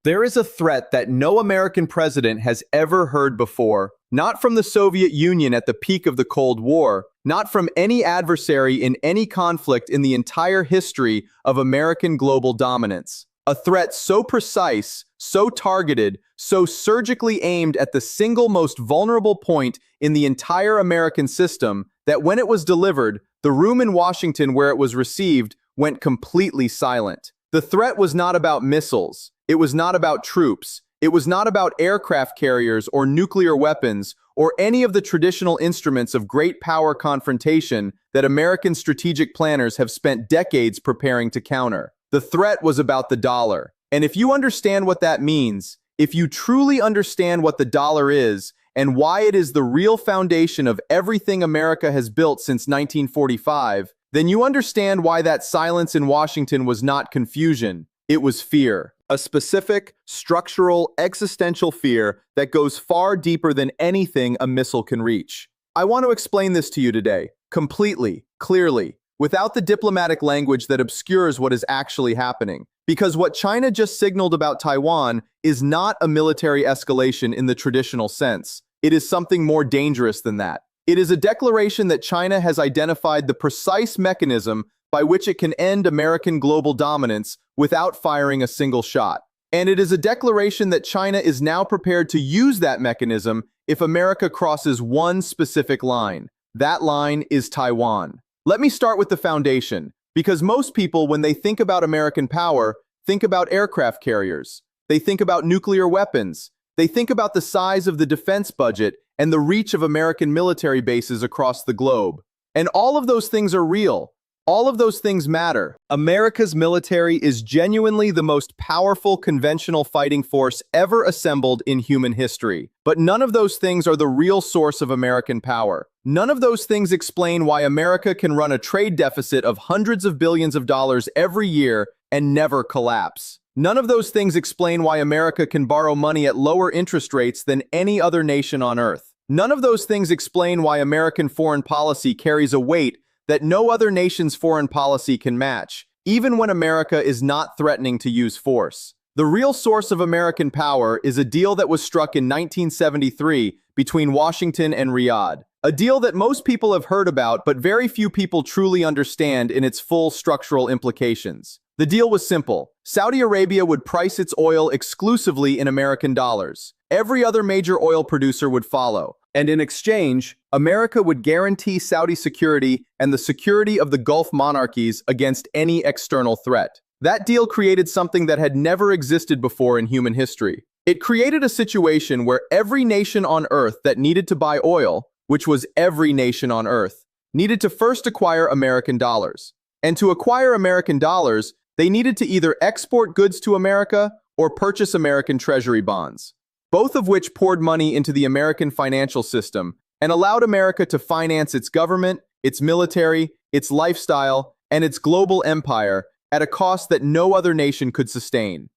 There is a threat that no American president has ever heard before, not from the Soviet Union at the peak of the Cold War, not from any adversary in any conflict in the entire history of American global dominance. A threat so precise, so targeted, so surgically aimed at the single most vulnerable point in the entire American system that when it was delivered, the room in Washington where it was received went completely silent. The threat was not about missiles. It was not about troops. It was not about aircraft carriers or nuclear weapons or any of the traditional instruments of great power confrontation that American strategic planners have spent decades preparing to counter. The threat was about the dollar. And if you understand what that means, if you truly understand what the dollar is and why it is the real foundation of everything America has built since 1945, then you understand why that silence in Washington was not confusion. It was fear. A specific, structural, existential fear that goes far deeper than anything a missile can reach. I want to explain this to you today, completely, clearly, without the diplomatic language that obscures what is actually happening. Because what China just signaled about Taiwan is not a military escalation in the traditional sense. It is something more dangerous than that. It is a declaration that China has identified the precise mechanism by which it can end American global dominance without firing a single shot. And it is a declaration that China is now prepared to use that mechanism if America crosses one specific line. That line is Taiwan. Let me start with the foundation, because most people, when they think about American power, think about aircraft carriers. They think about nuclear weapons. They think about the size of the defense budget and the reach of American military bases across the globe. And all of those things are real. All of those things matter. America's military is genuinely the most powerful conventional fighting force ever assembled in human history. But none of those things are the real source of American power. None of those things explain why America can run a trade deficit of hundreds of billions of dollars every year and never collapse. None of those things explain why America can borrow money at lower interest rates than any other nation on earth. None of those things explain why American foreign policy carries a weight that no other nation's foreign policy can match, even when America is not threatening to use force. The real source of American power is a deal that was struck in 1973 between Washington and Riyadh. A deal that most people have heard about, but very few people truly understand in its full structural implications. The deal was simple. Saudi Arabia would price its oil exclusively in American dollars. Every other major oil producer would follow. And in exchange, America would guarantee Saudi security and the security of the Gulf monarchies against any external threat. That deal created something that had never existed before in human history. It created a situation where every nation on earth that needed to buy oil, which was every nation on earth, needed to first acquire American dollars. And to acquire American dollars, they needed to either export goods to America or purchase American treasury bonds, both of which poured money into the American financial system and allowed America to finance its government, its military, its lifestyle, and its global empire at a cost that no other nation could sustain.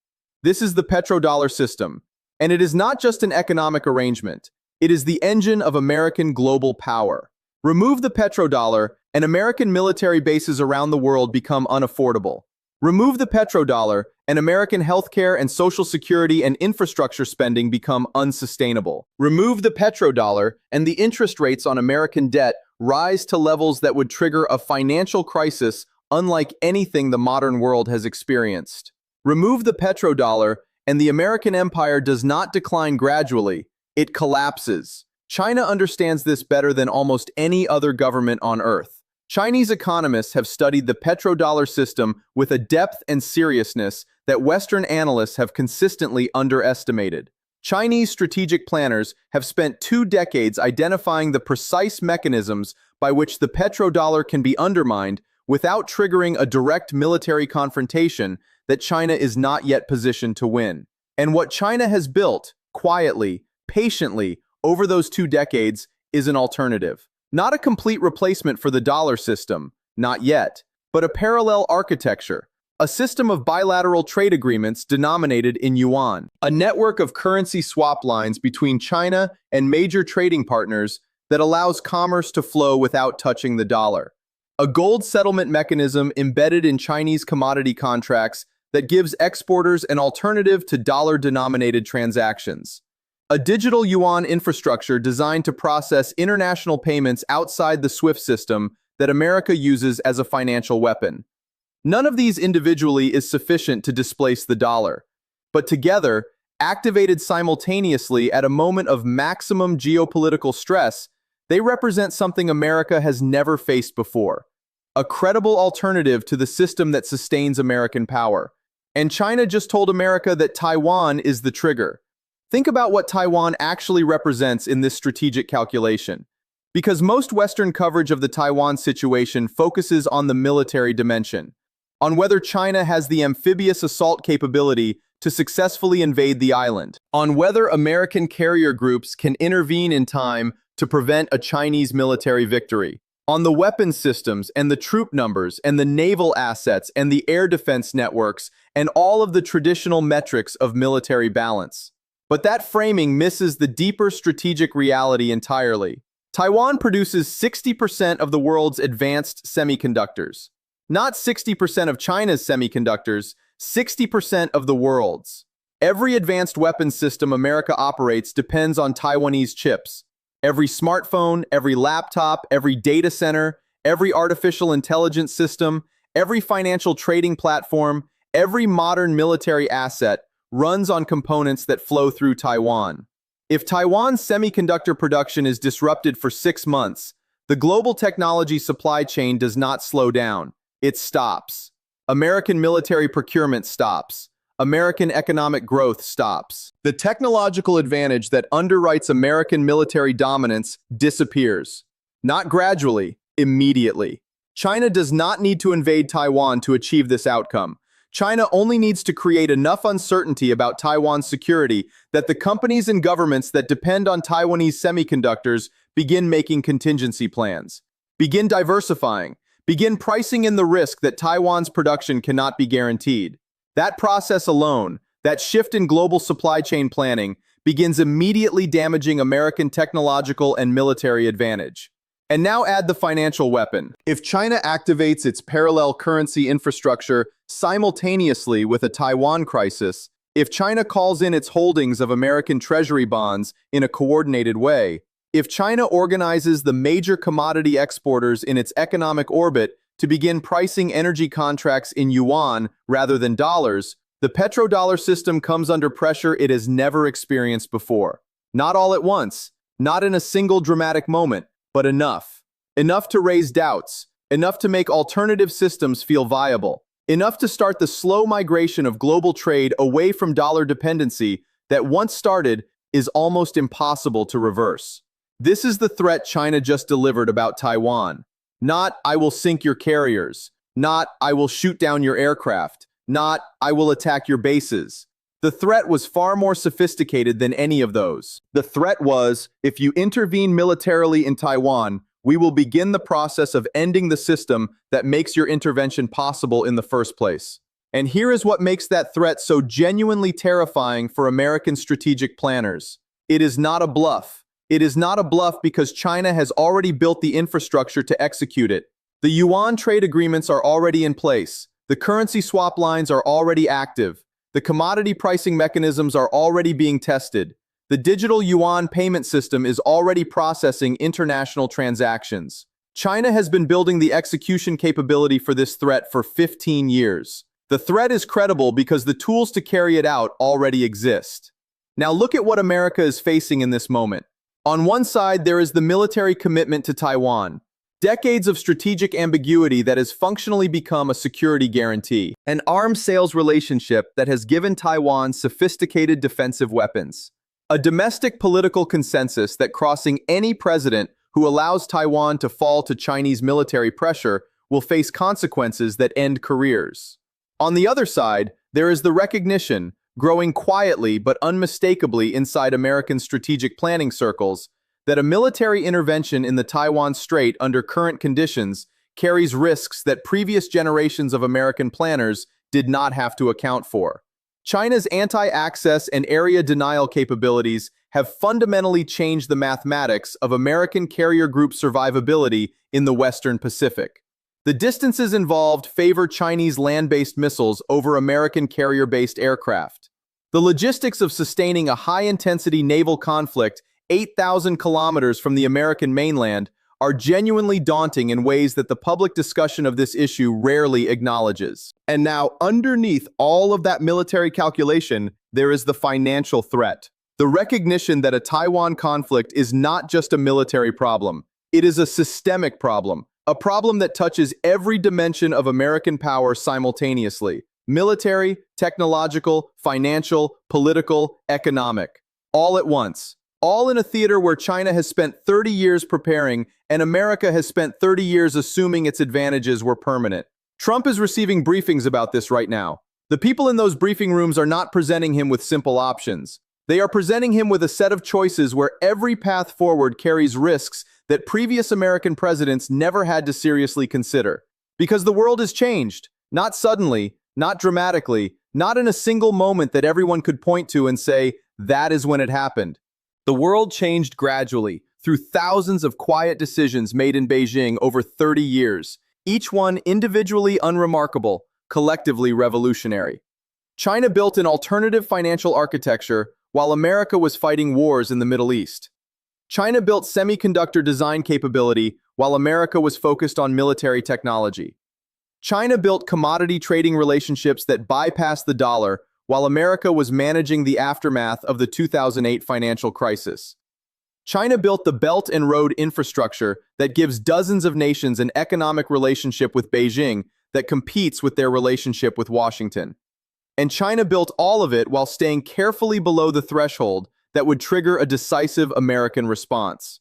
This is the petrodollar system, and it is not just an economic arrangement. It is the engine of American global power. Remove the petrodollar, and American military bases around the world become unaffordable. Remove the petrodollar, and American healthcare and social security and infrastructure spending become unsustainable. Remove the petrodollar, and the interest rates on American debt rise to levels that would trigger a financial crisis unlike anything the modern world has experienced. Remove the petrodollar, and the American empire does not decline gradually, it collapses. China understands this better than almost any other government on earth. Chinese economists have studied the petrodollar system with a depth and seriousness that Western analysts have consistently underestimated. Chinese strategic planners have spent 2 decades identifying the precise mechanisms by which the petrodollar can be undermined without triggering a direct military confrontation that China is not yet positioned to win. And what China has built, quietly, patiently, over those 2 decades is an alternative. Not a complete replacement for the dollar system, not yet, but a parallel architecture, a system of bilateral trade agreements denominated in yuan, a network of currency swap lines between China and major trading partners that allows commerce to flow without touching the dollar, a gold settlement mechanism embedded in Chinese commodity contracts that gives exporters an alternative to dollar-denominated transactions. A digital yuan infrastructure designed to process international payments outside the SWIFT system that America uses as a financial weapon. None of these individually is sufficient to displace the dollar, but together, activated simultaneously at a moment of maximum geopolitical stress, they represent something America has never faced before. A credible alternative to the system that sustains American power. And China just told America that Taiwan is the trigger. Think about what Taiwan actually represents in this strategic calculation. Because most Western coverage of the Taiwan situation focuses on the military dimension, on whether China has the amphibious assault capability to successfully invade the island, on whether American carrier groups can intervene in time to prevent a Chinese military victory, on the weapons systems and the troop numbers and the naval assets and the air defense networks and all of the traditional metrics of military balance. But that framing misses the deeper strategic reality entirely. Taiwan produces 60% of the world's advanced semiconductors. Not 60% of China's semiconductors, 60% of the world's. Every advanced weapons system America operates depends on Taiwanese chips. Every smartphone, every laptop, every data center, every artificial intelligence system, every financial trading platform, every modern military asset runs on components that flow through Taiwan. If Taiwan's semiconductor production is disrupted for 6 months, the global technology supply chain does not slow down. It stops. American military procurement stops. American economic growth stops. The technological advantage that underwrites American military dominance disappears. Not gradually, immediately. China does not need to invade Taiwan to achieve this outcome. China only needs to create enough uncertainty about Taiwan's security that the companies and governments that depend on Taiwanese semiconductors begin making contingency plans, begin diversifying, begin pricing in the risk that Taiwan's production cannot be guaranteed. That process alone, that shift in global supply chain planning, begins immediately damaging American technological and military advantage. And now add the financial weapon. If China activates its parallel currency infrastructure simultaneously with a Taiwan crisis, if China calls in its holdings of American treasury bonds in a coordinated way, if China organizes the major commodity exporters in its economic orbit to begin pricing energy contracts in yuan rather than dollars, the petrodollar system comes under pressure it has never experienced before. Not all at once, not in a single dramatic moment, but enough. Enough to raise doubts, enough to make alternative systems feel viable, enough to start the slow migration of global trade away from dollar dependency that once started is almost impossible to reverse. This is the threat China just delivered about Taiwan. Not, "I will sink your carriers." Not, "I will shoot down your aircraft." Not, "I will attack your bases." The threat was far more sophisticated than any of those. The threat was, if you intervene militarily in Taiwan, we will begin the process of ending the system that makes your intervention possible in the first place. And here is what makes that threat so genuinely terrifying for American strategic planners. It is not a bluff. It is not a bluff because China has already built the infrastructure to execute it. The yuan trade agreements are already in place. The currency swap lines are already active. The commodity pricing mechanisms are already being tested. The digital yuan payment system is already processing international transactions. China has been building the execution capability for this threat for 15 years. The threat is credible because the tools to carry it out already exist. Now look at what America is facing in this moment. On one side, there is the military commitment to Taiwan. Decades of strategic ambiguity that has functionally become a security guarantee. An arms sales relationship that has given Taiwan sophisticated defensive weapons. A domestic political consensus that crossing any president who allows Taiwan to fall to Chinese military pressure will face consequences that end careers. On the other side, there is the recognition, growing quietly but unmistakably inside American strategic planning circles, that a military intervention in the Taiwan Strait under current conditions carries risks that previous generations of American planners did not have to account for. China's anti-access and area denial capabilities have fundamentally changed the mathematics of American carrier group survivability in the Western Pacific. The distances involved favor Chinese land-based missiles over American carrier-based aircraft. The logistics of sustaining a high-intensity naval conflict 8,000 kilometers from the American mainland are genuinely daunting in ways that the public discussion of this issue rarely acknowledges. And now, underneath all of that military calculation, there is the financial threat. The recognition that a Taiwan conflict is not just a military problem. It is a systemic problem, a problem that touches every dimension of American power simultaneously: military, technological, financial, political, economic, all at once. All in a theater where China has spent 30 years preparing and America has spent 30 years assuming its advantages were permanent. Trump is receiving briefings about this right now. The people in those briefing rooms are not presenting him with simple options. They are presenting him with a set of choices where every path forward carries risks that previous American presidents never had to seriously consider. Because the world has changed, not suddenly, not dramatically, not in a single moment that everyone could point to and say, that is when it happened. The world changed gradually, through thousands of quiet decisions made in Beijing over 30 years, each one individually unremarkable, collectively revolutionary. China built an alternative financial architecture while America was fighting wars in the Middle East. China built semiconductor design capability while America was focused on military technology. China built commodity trading relationships that bypassed the dollar while America was managing the aftermath of the 2008 financial crisis. China built the Belt and Road infrastructure that gives dozens of nations an economic relationship with Beijing that competes with their relationship with Washington. And China built all of it while staying carefully below the threshold that would trigger a decisive American response.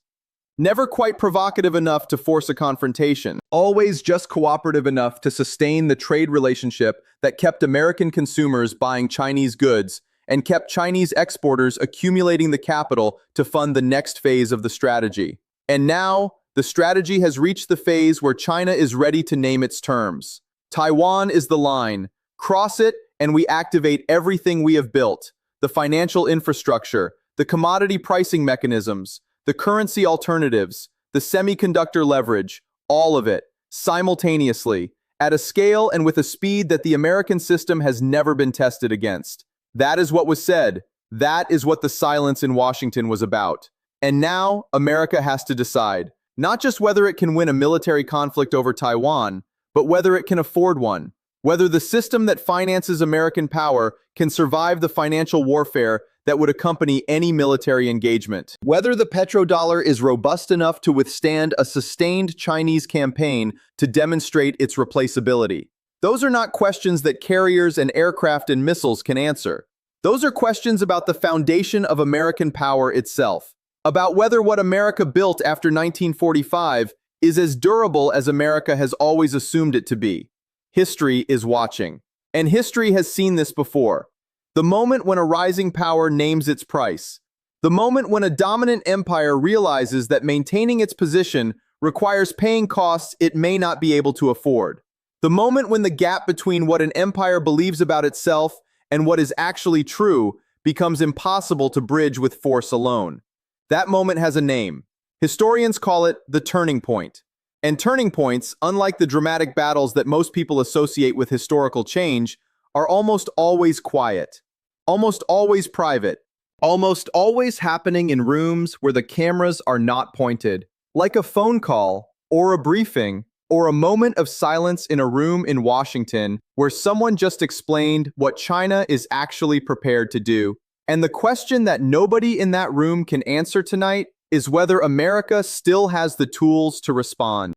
Never quite provocative enough to force a confrontation, always just cooperative enough to sustain the trade relationship that kept American consumers buying Chinese goods and kept Chinese exporters accumulating the capital to fund the next phase of the strategy. And now, the strategy has reached the phase where China is ready to name its terms. Taiwan is the line. Cross it, and we activate everything we have built: the financial infrastructure, the commodity pricing mechanisms, the currency alternatives, the semiconductor leverage, all of it, simultaneously, at a scale and with a speed that the American system has never been tested against. That is what was said. That is what the silence in Washington was about. And now, America has to decide, not just whether it can win a military conflict over Taiwan, but whether it can afford one. Whether the system that finances American power can survive the financial warfare that would accompany any military engagement. Whether the petrodollar is robust enough to withstand a sustained Chinese campaign to demonstrate its replaceability. Those are not questions that carriers and aircraft and missiles can answer. Those are questions about the foundation of American power itself, about whether what America built after 1945 is as durable as America has always assumed it to be. History is watching, and history has seen this before. The moment when a rising power names its price. The moment when a dominant empire realizes that maintaining its position requires paying costs it may not be able to afford. The moment when the gap between what an empire believes about itself and what is actually true becomes impossible to bridge with force alone. That moment has a name. Historians call it the turning point. And turning points, unlike the dramatic battles that most people associate with historical change, are almost always quiet, almost always private, almost always happening in rooms where the cameras are not pointed, like a phone call or a briefing or a moment of silence in a room in Washington where someone just explained what China is actually prepared to do. And the question that nobody in that room can answer tonight is whether America still has the tools to respond.